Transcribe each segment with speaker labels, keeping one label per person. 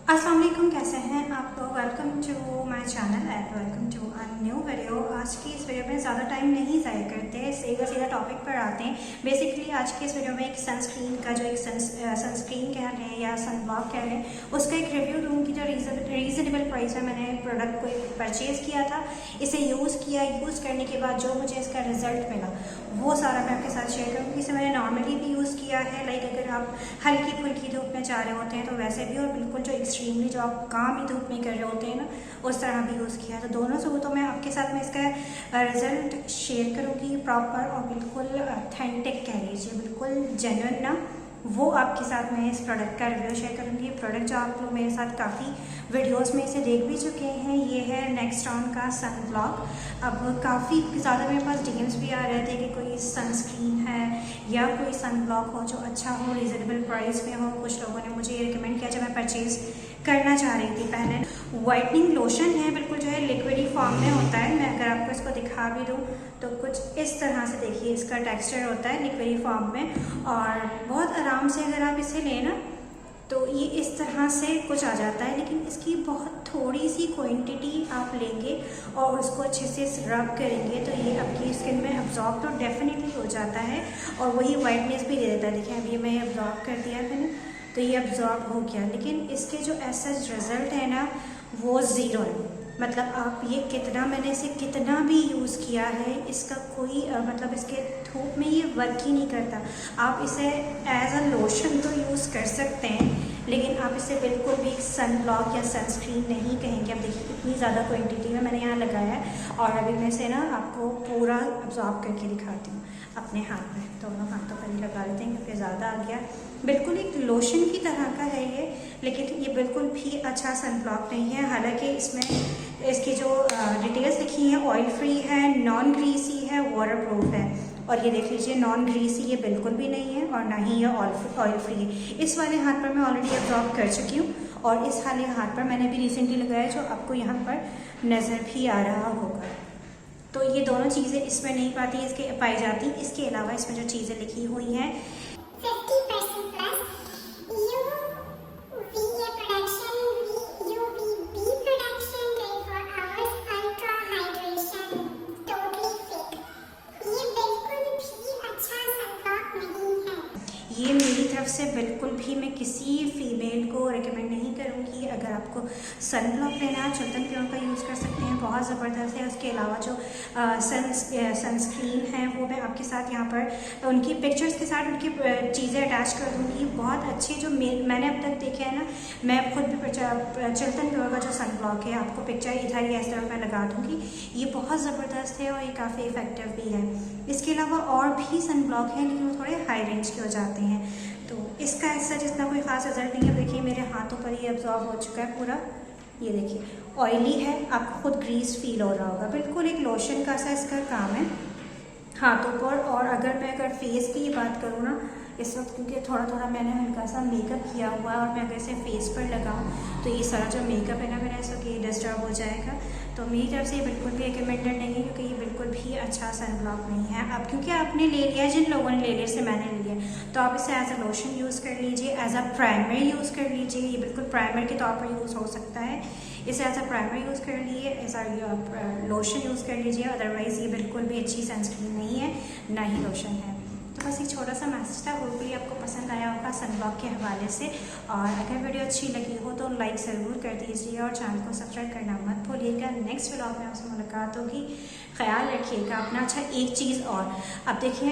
Speaker 1: अस्सलाम वालेकुम, कैसे हैं आप लोग। Welcome to my channel and welcome to a new video. आज की इस वीडियो में ज़्यादा टाइम नहीं ज़ाया करते, सीधा टॉपिक पर आते हैं। बेसिकली आज की इस वीडियो में एक सनस्क्रीन का जो एक सनस्क्रीन कह रहे हैं या सनब्लॉक कह रहे हैं, उसका एक रिव्यू दूँगी। जो रीज़नेबल प्राइस में मैंने प्रोडक्ट को परचेज़ किया था, इसे यूज़ किया, यूज़ करने के बाद जो मुझे इसका रिजल्ट मिला वो सारा मैं आपके साथ शेयर करूँगी। इसे मैंने नॉर्मली भी यूज़ किया है, लाइक अगर आप हल्की फुल्की धूप में जा रहे होते हैं तो वैसे भी, और बिल्कुल जो एक्सट्रीमली जो आप काम ही धूप में कर रहे होते हैं ना, उस तरह भी यूज़ किया। तो दोनों सबूतों में आपके साथ मैं इसका रिजल्ट शेयर करूँगी, प्रॉपर और बिल्कुल ऑथेंटिक कह लीजिए, बिल्कुल जेन्युइन ना, वो आपके साथ मैं इस प्रोडक्ट का रिव्यू शेयर करूँगी। प्रोडक्ट जो आप लोग मेरे साथ काफ़ी वीडियोस में इसे देख भी चुके हैं, ये है नेक्सटॉन का सन ब्लॉक। अब काफ़ी ज़्यादा मेरे पास डीएम्स भी आ रहे थे कि कोई सनस्क्रीन है या कोई सन ब्लॉक हो जो अच्छा हो, रीज़नेबल प्राइस में हो। कुछ लोगों ने मुझे ये रिकमेंड किया जब मैं परचेज़ करना चाह रही थी। पहले वाइटनिंग लोशन है, बिल्कुल जो है लिक्विडी फॉर्म में होता है। मैं अगर आपको इसको दिखा भी दूँ तो कुछ इस तरह से देखिए इसका टेक्सचर होता है लिक्विडी फॉर्म में, और बहुत आराम से अगर आप इसे लें ना तो ये इस तरह से कुछ आ जाता है। लेकिन इसकी बहुत थोड़ी सी क्वांटिटी आप लेंगे और उसको अच्छे से रब करेंगे तो ये आपकी स्किन में अब्जॉर्ब तो डेफिनेटली हो जाता है और वही वाइटनेस भी दे देता है। देखिए अभी मैं अब्जॉर्ब कर दिया मैंने तो ये अब्जॉर्ब हो गया, लेकिन इसके जो ऐसा रिज़ल्ट है ना वो ज़ीरो है। मतलब आप ये कितना, मैंने इसे कितना भी यूज़ किया है, इसका कोई मतलब इसके धूप में ये वर्क ही नहीं करता। आप इसे एज अ लोशन तो यूज़ कर सकते हैं, लेकिन आप इसे बिल्कुल भी सन ब्लॉक या सनस्क्रीन नहीं कहेंगे। अब देखिए कितनी ज़्यादा क्वांटिटी में मैंने यहाँ लगाया है, और अभी मैं इसे ना आपको पूरा अब्जॉर्ब करके दिखाती हूँ अपने हाथ में। दोनों हाथों पर ही लगा लेते हैं क्योंकि ज़्यादा आ गया। बिल्कुल एक लोशन की तरह का है ये, लेकिन ये बिल्कुल भी अच्छा सन ब्लॉक नहीं है। हालांकि इसमें इसकी जो डिटेल्स लिखी हैं, ऑयल फ्री है, नॉन ग्रीसी है, वाटर प्रूफ है। और ये देख लीजिए नॉन ग्रीसी ये बिल्कुल भी नहीं है और ना ही ये ऑयल फ्री है। इस वाले हाथ पर मैं ऑलरेडी अब्जॉर्ब कर चुकी हूँ, और इस वाले हाथ पर मैंने भी रिसेंटली लगाया जो आपको यहाँ पर नज़र भी आ रहा होगा। तो ये दोनों चीज़ें इसमें नहीं पाई जाती। इसके अलावा इसमें जो चीज़ें लिखी हुई हैं
Speaker 2: 50% plus UVA production, UVB production, 24 hours, ultra hydration, totally fake. ये बिल्कुल भी अच्छा सनब्लॉक नहीं है।
Speaker 1: ये मेरी तरफ से बिल्कुल भी मैं किसी फीमेल को रिकमेंड नहीं करूँगी। अगर आपको सन ब्लॉक लेना है चंदन प्योर का यूज़ कर सकते हैं, बहुत ज़बरदस्त है। उसके अलावा जो सनस्क्रीन है वो मैं आपके साथ यहाँ पर उनकी पिक्चर्स के साथ उनकी चीज़ें अटैच कर दूँगी। बहुत अच्छे जो मैंने अब तक देखे हैं ना, मैं खुद भी चंदन प्योर का जो सन ब्लॉक है आपको पिक्चर इधर ही इस तरफ मैं लगा दूँगी। ये बहुत ज़बरदस्त है और ये काफ़ी इफेक्टिव भी है। इसके अलावा और भी सन ब्लॉक हैं, लेकिन वो थोड़े हाई रेंज के हो जाते हैं, तो इसका ऐसा जितना कोई ख़ास रिजल्ट नहीं है। देखिए मेरे हाथों पर ये अब्जॉर्ब हो चुका है पूरा। ये देखिए ऑयली है, आपको खुद ग्रीस फील हो रहा होगा। बिल्कुल एक लोशन का सा इसका काम है हाथों पर। और अगर फेस की बात करूँ ना इस वक्त, क्योंकि थोड़ा थोड़ा मैंने हल्का सा मेकअप किया हुआ है और मैं अगर इसे फेस पर लगाऊँ तो ये सारा जो मेकअप है ना मेरा इस वक्त ये डिस्टर्ब हो जाएगा। तो मेरी तरफ से ये बिल्कुल भी रिकमेंडेड नहीं है, क्योंकि ये बिल्कुल भी अच्छा सन ब्लॉक नहीं है। अब क्योंकि आपने ले लिया, जिन लोगों ने ले लिया, जैसे मैंने ले लिया, तो आप इसे एज अ लोशन यूज़ कर लीजिए, एज अ प्राइमर यूज़ कर लीजिए। ये बिल्कुल प्राइमर के तौर पर यूज़ हो सकता है। इसे एज अ प्राइमर यूज़ कर लीजिए, एज अ लोशन यूज़ कर लीजिए। अदरवाइज़ ये बिल्कुल भी अच्छी सनस्क्रीन नहीं है, ना ही लोशन है। तो बस एक छोटा सा मैसेज था, होपफुली आपको पसंद आया होगा सनब्लॉक के हवाले से। और अगर वीडियो अच्छी लगी हो तो लाइक ज़रूर कर दीजिए और चैनल को सब्सक्राइब करना मत भूलिएगा। नेक्स्ट व्लॉग में आपसे मुलाकात होगी, ख्याल रखिएगा अपना। अच्छा एक चीज़ और, अब देखिए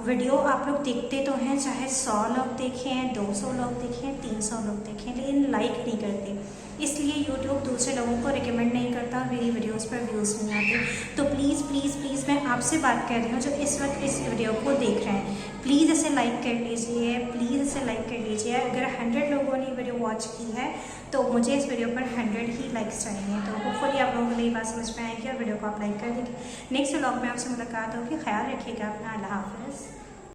Speaker 1: वीडियो आप लोग देखते तो हैं, चाहे 100 लोग देखें, 200 लोग देखें, 300 लोग देखें, लेकिन लाइक नहीं करते। इसलिए यूट्यूब दूसरे लोगों को रिकमेंड नहीं करता, मेरी वीडियोस पर व्यूज़ नहीं आते। तो प्लीज़ प्लीज़ प्लीज़ मैं आपसे बात कर रही हूँ जो इस वक्त इस वीडियो को देख रहे हैं, प्लीज़ इसे लाइक कर लीजिए, प्लीज़ इसे लाइक कर लीजिए। अगर 100 लोगों ने वीडियो वॉच की है तो मुझे इस वीडियो पर 100 ही लाइक्स चाहिए। तो होपफुली आप लोगों को ये बात समझ में आएगी और वीडियो को आप लाइक कर देंगे। नेक्स्ट व्लॉग में आपसे मुलाकात होगी, ख्याल रखिएगा अपना। अल्लाह हाफ़िज़।